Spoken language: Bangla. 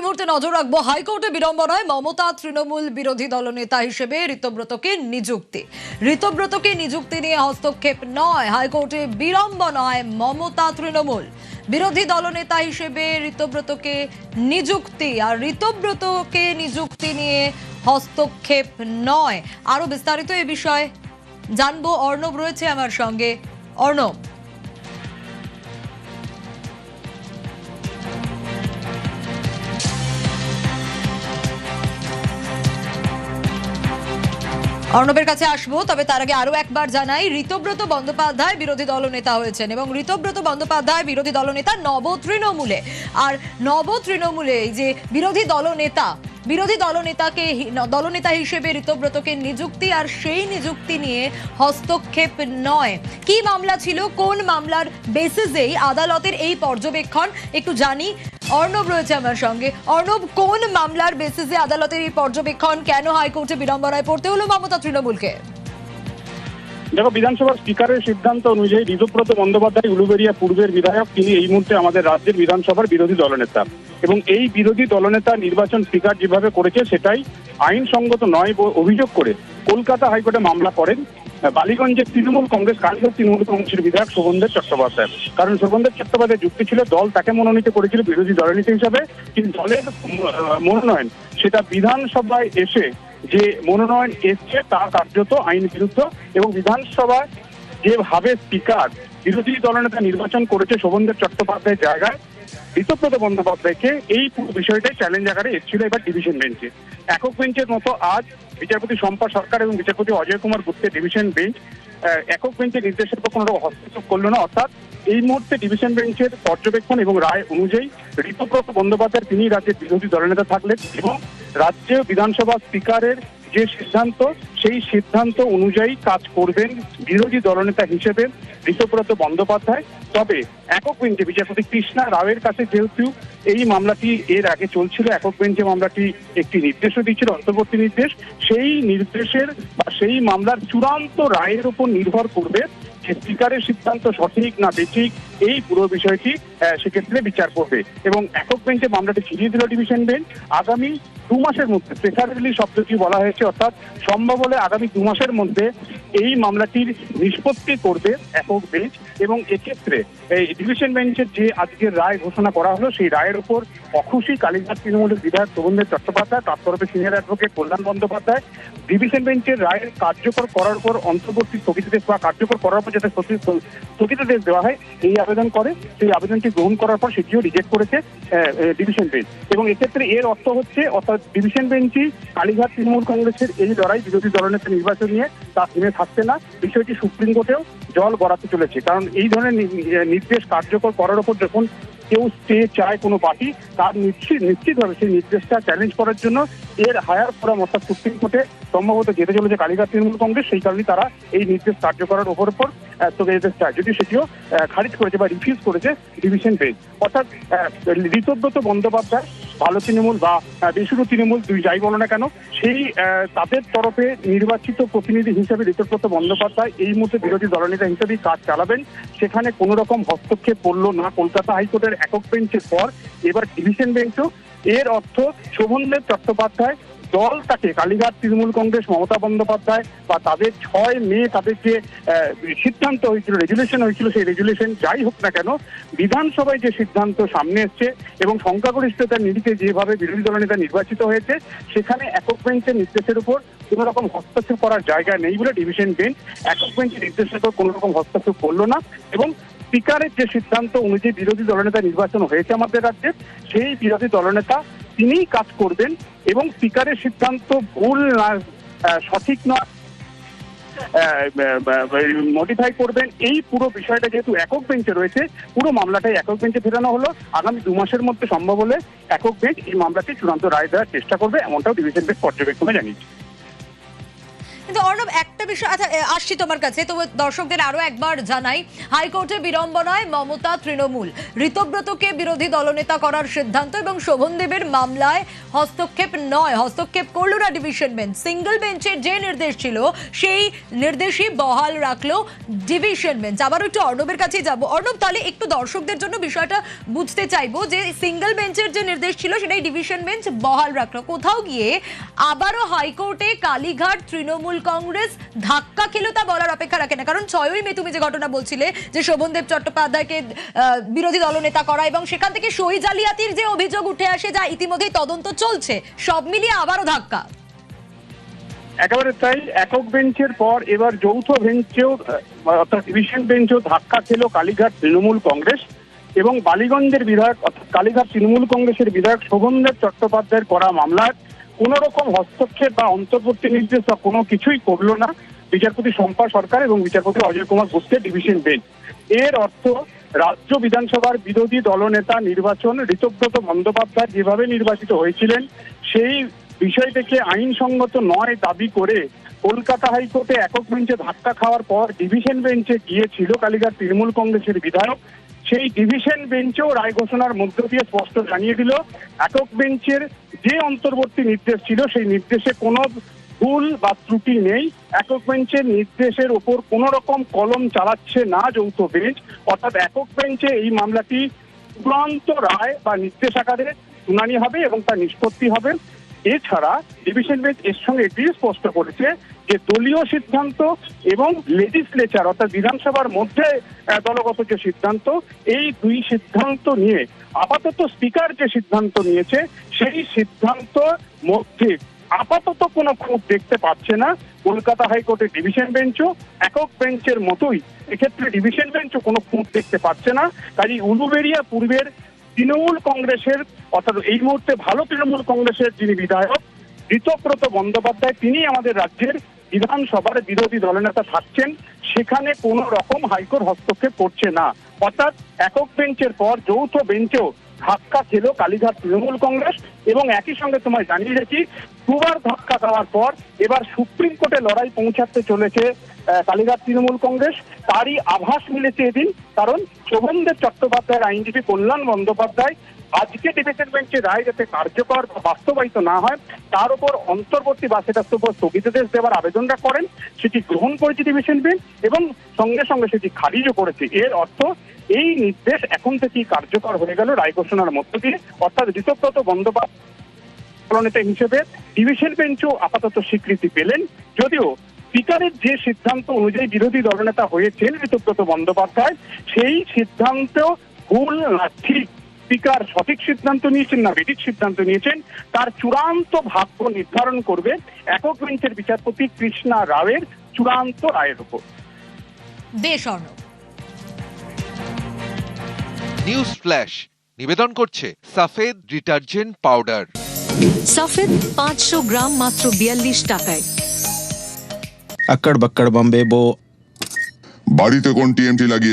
এই মুহূর্তে নজর রাখবো হাইকোর্টে বিড়ম্বনায় মমতা তৃণমূল বিরোধী দলনেতা হিসেবে ঋতব্রতকে নিযুক্তি নিয়ে হস্তক্ষেপ নয়, হাইকোর্টে বিড়ম্বনায় মমতা তৃণমূল বিরোধী দলনেতা হিসেবে ঋতব্রতকে নিযুক্তি নিয়ে হস্তক্ষেপ নয়। আরো বিস্তারিত এই বিষয়ে জানবো, অর্ণব রয়েছে আমার সঙ্গে। অর্ণব, অর্ণবের কাছে আসবো, তবে তার আগে আরো একবার জানাই ঋতব্রত বন্দ্যোপাধ্যায় বিরোধী দলনেতা হয়েছেন এবং ঋতব্রত বন্দ্যোপাধ্যায় বিরোধী দলনেতা নব তৃণমূলে। আর নব তৃণমূলে যে বিরোধী দলনেতা হিসেবে ঋতব্রতকে নিযুক্তি, আর সেই নিযুক্তি নিয়ে হস্তক্ষেপ নয়। কি মামলা ছিল, কোন মামলার বেসিসেই আদালতের এই পর্যবেক্ষণ একটু জানি। অর্ণব রয়েছে আমার সঙ্গে। অর্ণব, কোন মামলার বেসিসে আদালতের এই পর্যবেক্ষণ, কেন হাইকোর্টে বিড়ম্বনায় পড়তে হলো মমতা তৃণমূলকে? দেখো, বিধানসভার স্পিকারের সিদ্ধান্ত অনুযায়ী ঋতব্রত বন্দ্যোপাধ্যায় উলুবেড়িয়া পূর্বের বিধায়ক, তিনি এই মুহূর্তে আমাদের রাজ্যের বিধানসভার বিরোধী দলনেতা এবং এই বিরোধী দলনেতা নির্বাচন স্পিকার যেভাবে করেছে সেটাই আইনসঙ্গত নয় অভিযোগ করে কলকাতা হাইকোর্টে মামলা করেন বালিগঞ্জের কালীঘাট তৃণমূল কংগ্রেসের বিধায়ক শোভনদেব চট্টোপাধ্যায়। কারণ শোভনদেব চট্টোপাধ্যায় যুক্তি ছিল, দল তাকে মনোনীত করেছিল বিরোধী দলনেতা হিসাবে, কিন্তু দলের মনোনয়ন সেটা বিধানসভায় এসে যে মনোনয়ন এসছে তা কার্যত আইন বিরুদ্ধ এবং বিধানসভায় যেভাবে স্পিকার বিরোধী দলনেতা নির্বাচন করেছে শোভনদেব চট্টোপাধ্যায়ের জায়গায় ঋতব্রত বন্দ্যোপাধ্যায়কে, এই পুরো বিষয়টাই চ্যালেঞ্জ আকারে এসেছিল এবার ডিভিশন বেঞ্চে। একক বেঞ্চের মতো আজ বিচারপতি শম্পা সরকার এবং বিচারপতি অজয় কুমার গুপ্তের ডিভিশন বেঞ্চ একক বেঞ্চের নির্দেশের পর কোনো হস্তক্ষেপ করলো না। অর্থাৎ এই মুহূর্তে ডিভিশন বেঞ্চের পর্যবেক্ষণ এবং রায় অনুযায়ী ঋতব্রত বন্দ্যোপাধ্যায় তিনি রাজ্যের বিরোধী দলনেতা থাকলেন এবং রাজ্য বিধানসভা স্পিকারের যে সিদ্ধান্ত সেই সিদ্ধান্ত অনুযায়ী কাজ করবেন বিরোধী দলনেতা হিসেবে ঋতব্রত বন্দ্যোপাধ্যায়। তবে একক বেঞ্চে বিচারপতি কৃষ্ণা রাওয়ের কাছে যেহেতু এই মামলাটি এর আগে চলছিল, একক বেঞ্চে মামলাটি একটি নির্দেশও দিয়েছিল, অন্তর্বর্তী নির্দেশ, সেই নির্দেশের বা সেই মামলার চূড়ান্ত রায়ের উপর নির্ভর করবে যে স্পিকারের সিদ্ধান্ত সঠিক না বেঠিক, এই পুরো বিষয়টি সেক্ষেত্রে বিচার করবে এবং একক বেঞ্চে মামলাটি ফিরিয়ে দিল ডিভিশন বেঞ্চ। আগামী 2 মাসের মধ্যে, প্রেসারেলি শব্দটি বলা হয়েছে, অর্থাৎ সম্ভব হলে আগামী 2 মাসের মধ্যে এই মামলাটির নিষ্পত্তি করবে একক বেঞ্চ এবং এক্ষেত্রে এই ডিভিশন বেঞ্চের যে আজকের রায় ঘোষণা করা হলো সেই রায়ের উপর অখুশি কালীঘাট তৃণমূলের বিধায়ক শোভনদেব চট্টোপাধ্যায়, তার তরফে সিনিয়র অ্যাডভোকেট কল্যাণ বন্দ্যোপাধ্যায়। ডিভিশন বেঞ্চের রায়ের কার্যকর করার পর অন্তর্বর্তী স্থগিতাদেশ বা কার্যকর করার পর যাতে স্থগিতাদেশ দেওয়া হয় এই আবেদন করে, সেই আবেদনটি গ্রহণ করার পর সেটিও রিজেক্ট করেছে ডিভিশন বেঞ্চ এবং এক্ষেত্রে এর অর্থ হচ্ছে, অর্থাৎ ডিভিশন বেঞ্চই কালীঘাট তৃণমূল কংগ্রেসের এই লড়াই বিরোধী দলনেতা নির্বাচন নিয়ে তা থেমে থাকছে না, বিষয়টি সুপ্রিম কোর্টেও জল গড়াতে চলেছে। কারণ এই ধরনের নির্দেশ কার্যকর করার উপর যখন কেউ স্টে চায় কোনো পার্টি, তার নিশ্চিতভাবে সেই নির্দেশটা চ্যালেঞ্জ করার জন্য এর হায়ার ফোরাম অর্থাৎ সুপ্রিম কোর্টে সম্ভবত যেতে চলেছে কালীঘাট তৃণমূল কংগ্রেস। সেই কারণে তারা এই নির্দেশ কার্যকরের উপর স্থগিতাদেশ চায়, যদি সেটিও খারিজ করেছে বা রিফিউজ করেছে ডিভিশন বেঞ্চ। অর্থাৎ ঋতব্রত বন্দ্যোপাধ্যায় ভালো তৃণমূল বা বেসুরো তৃণমূল যাই বলো না কেন, সেই তাদের তরফে নির্বাচিত প্রতিনিধি হিসেবে ঋতব্রত বন্দ্যোপাধ্যায় এই মুহূর্তে বিরোধী দলনেতা হিসেবেই কাজ চালাবেন। সেখানে কোনো রকম হস্তক্ষেপ করলো না কলকাতা হাইকোর্টের একক বেঞ্চের পর এবার ডিভিশন বেঞ্চও। এর অর্থ শোভনদেব চট্টোপাধ্যায় দল তাকে কালীঘাট তৃণমূল কংগ্রেস মমতা বন্দ্যোপাধ্যায় বা তাদের 6 মে তাদের যে সিদ্ধান্ত হয়েছিল, রেজুলেশন হয়েছিল, সেই রেজুলেশন যাই হোক না কেন বিধানসভায় যে সিদ্ধান্ত সামনে এসছে এবং সংখ্যাগরিষ্ঠতার নিরিখে যেভাবে বিরোধী দলনেতা নির্বাচিত হয়েছে সেখানে একক বেঞ্চের নির্দেশের উপর কোনো রকম হস্তক্ষেপ করার জায়গা নেই বলে ডিভিশন বেঞ্চ একক বেঞ্চের নির্দেশের উপর কোনো রকম হস্তক্ষেপ করলো না এবং স্পিকারের যে সিদ্ধান্ত অনুযায়ী বিরোধী দলনেতা নির্বাচন হয়েছে আমাদের রাজ্যে, সেই বিরোধী দলনেতা তিনিই কাজ করবেন এবং স্পিকারের সিদ্ধান্ত ভুল না সঠিক নয় মডিফাই করবেন। এই পুরো বিষয়টা যেহেতু একক বেঞ্চে রয়েছে, পুরো মামলাটাই একক বেঞ্চে ফেরানো হলো। আগামী 2 মাসের মধ্যে সম্ভব হলে একক বেঞ্চ এই মামলাটি চূড়ান্ত রায় দেওয়ার চেষ্টা করবে, এমনটাও ডিভিশন বেঞ্চ পর্যবেক্ষণে জানিয়েছে। কিন্তু অর্ণব একটা বিষয়, আচ্ছা আসছি তোমার কাছে, তো দর্শকদের আরো একবার জানাই, হাইকোর্টে বিড়ম্বনায় মমতা তৃণমূল, ঋতব্রতকে বিরোধী দলনেতা করার সিদ্ধান্ত এবং শোভনদেবের মামলায় হস্তক্ষেপ নয়, হস্তক্ষেপ করল না ডিভিশন বেঞ্চ, সিঙ্গেল বেঞ্চের যে নির্দেশ ছিল সেই নির্দেশই বহাল রাখলো ডিভিশন বেঞ্চ। আবারও একটু অর্ণবের কাছে যাব। অর্ণব, তাহলে একটু দর্শকদের জন্য বিষয়টা বুঝতে চাইবো যে সিঙ্গেল বেঞ্চের যে নির্দেশ ছিল সেটাই ডিভিশন বেঞ্চ বহাল রাখলো, কোথাও গিয়ে আবারও হাইকোর্টে কালীঘাট তৃণমূল কংগ্রেস ধাক্কা খেলো তা বলার অপেক্ষা রাখে না, কারণ 6ই মে তুমি যে ঘটনা বলছিলে যে শোভনদেব চট্টোপাধ্যায়কে বিরোধী দলনেতা করা এবং সেখান থেকে সই জালিয়াতির যে অভিযোগ উঠে আসে যা ইতিমধ্যেই তদন্ত চলছে, সব মিলিয়ে আবারও ধাক্কা। একেবারে তাই, একক বেঞ্চের পর এবার যৌথ বেঞ্চেও অর্থাৎ ডিভিশন বেঞ্চেও ধাক্কা খেলো কালীঘাট তৃণমূল কংগ্রেস এবং বালিগঞ্জের বিধায়ক অর্থাৎ কালীঘাট তৃণমূল কংগ্রেসের বিধায়ক শোভনদেব চট্টোপাধ্যায়ের করা মামলার কোন রকম হস্তক্ষেপ বা অন্তর্বর্তী নির্দেশ বা কোনো কিছুই করলো না বিচারপতি শম্পা সরকার এবং বিচারপতি অজয় কুমার ঘোষের ডিভিশন বেঞ্চ। এর অর্থ রাজ্য বিধানসভার বিরোধী দলনেতা নির্বাচন ঋতব্রত বন্দ্যোপাধ্যায় যেভাবে নির্বাচিত হয়েছিলেন সেই বিষয়টিকে আইনসঙ্গত নয় দাবি করে কলকাতা হাইকোর্টে একক বেঞ্চে ধাক্কা খাওয়ার পর ডিভিশন বেঞ্চে গিয়েছিল কালীঘাট তৃণমূল কংগ্রেসের বিধায়ক। সেই ডিভিশন বেঞ্চেও রায় ঘোষণার মধ্য দিয়ে স্পষ্ট জানিয়ে দিল একক বেঞ্চের যে অন্তর্বর্তী নির্দেশ ছিল সেই নির্দেশে কোনো ভুল বা ত্রুটি নেই, একক বেঞ্চের নির্দেশের ওপর কোনো রকম কলম চালাচ্ছে না যৌথ বেঞ্চ, অর্থাৎ একক বেঞ্চে এই মামলাটি চূড়ান্ত রায় বা নির্দেশ আকারে শুনানি হবে এবং তার নিষ্পত্তি হবে। এছাড়া ডিভিশন বেঞ্চ এর সঙ্গে এটি স্পষ্ট করেছে যে দলীয় সিদ্ধান্ত এবং লেজিসলেচার অর্থাৎ বিধানসভার মধ্যে দলগত যে সিদ্ধান্ত, এই দুই সিদ্ধান্ত নিয়ে আপাতত স্পিকার যে সিদ্ধান্ত নিয়েছে সেই সিদ্ধান্ত মধ্যে আপাতত কোনো খুঁত দেখতে পাচ্ছে না কলকাতা হাইকোর্টের ডিভিশন বেঞ্চও, একক বেঞ্চের মতোই এক্ষেত্রে ডিভিশন বেঞ্চও কোনো খুঁত দেখতে পাচ্ছে না। কাজেই উলুবেড়িয়া পূর্বের তৃণমূল কংগ্রেসের অর্থাৎ এই মুহূর্তে ভালো তৃণমূল কংগ্রেসের যিনি বিধায়ক ঋতব্রত বন্দ্যোপাধ্যায় তিনি আমাদের রাজ্যের বিধানসভার বিরোধী দলনেতা থাকছেন, সেখানে কোনো রকম হাইকোর্ট হস্তক্ষেপ করছে না। অর্থাৎ একক বেঞ্চের পর যৌথ বেঞ্চেও ধাক্কা খেলো কালীঘাট তৃণমূল কংগ্রেস এবং একই সঙ্গে তোমায় জানিয়ে রাখি দুবার ধাক্কা দেওয়ার পর এবার সুপ্রিম কোর্টে লড়াই পৌঁছাতে চলেছে কালীঘাট তৃণমূল কংগ্রেস। তারই আভাস মিলেছে এদিন, কারণ শোভনদেব চট্টোপাধ্যায়ের আইনজীবী কল্যাণ বন্দ্যোপাধ্যায় আজকে ডিভিশন বেঞ্চের রায় যাতে কার্যকর বা বাস্তবায়িত না হয় তার উপর অন্তর্বর্তী বা সেটার উপর স্থগিতাদেশ দেওয়ার আবেদনটা করেন, সেটি গ্রহণ করেছে ডিভিশন বেঞ্চ এবং সঙ্গে সঙ্গে সেটি খারিজও করেছে। এর অর্থ এই নির্দেশ এখন থেকেই কার্যকর হয়ে গেল রায় ঘোষণার মধ্য দিয়ে, অর্থাৎ ঋতব্রত বন্দ্যোপাধ্যায় দলনেতা হিসেবে ডিভিশন বেঞ্চও আপাতত স্বীকৃতি পেলেন, যদিও স্পিকারের যে সিদ্ধান্ত অনুযায়ী বিরোধী দলনেতা হয়েছেন ঋতব্রত বন্দ্যোপাধ্যায় সেই সিদ্ধান্ত ভুল না ঠিক, স্পিকার সঠিক সিদ্ধান্ত নিয়েছেন না বেঠিক সিদ্ধান্ত নিয়েছেন তার চূড়ান্ত ভাগ্য নির্ধারণ করবে একক বেঞ্চের বিচারপতি কৃষ্ণা রাওয়ের চূড়ান্ত রায়ের উপর। বেশ অর্ণব। নিউজ ফ্ল্যাশ নিবেদন করছে সাফেদ ডিটারজেন্ট পাউডার। সাফেদ 500 গ্রাম মাত্র 42 টাকায়। अक्कड़ बक्कड़ बम्बे बो বাড়িতে কোন টিএমটি লাগিয়ে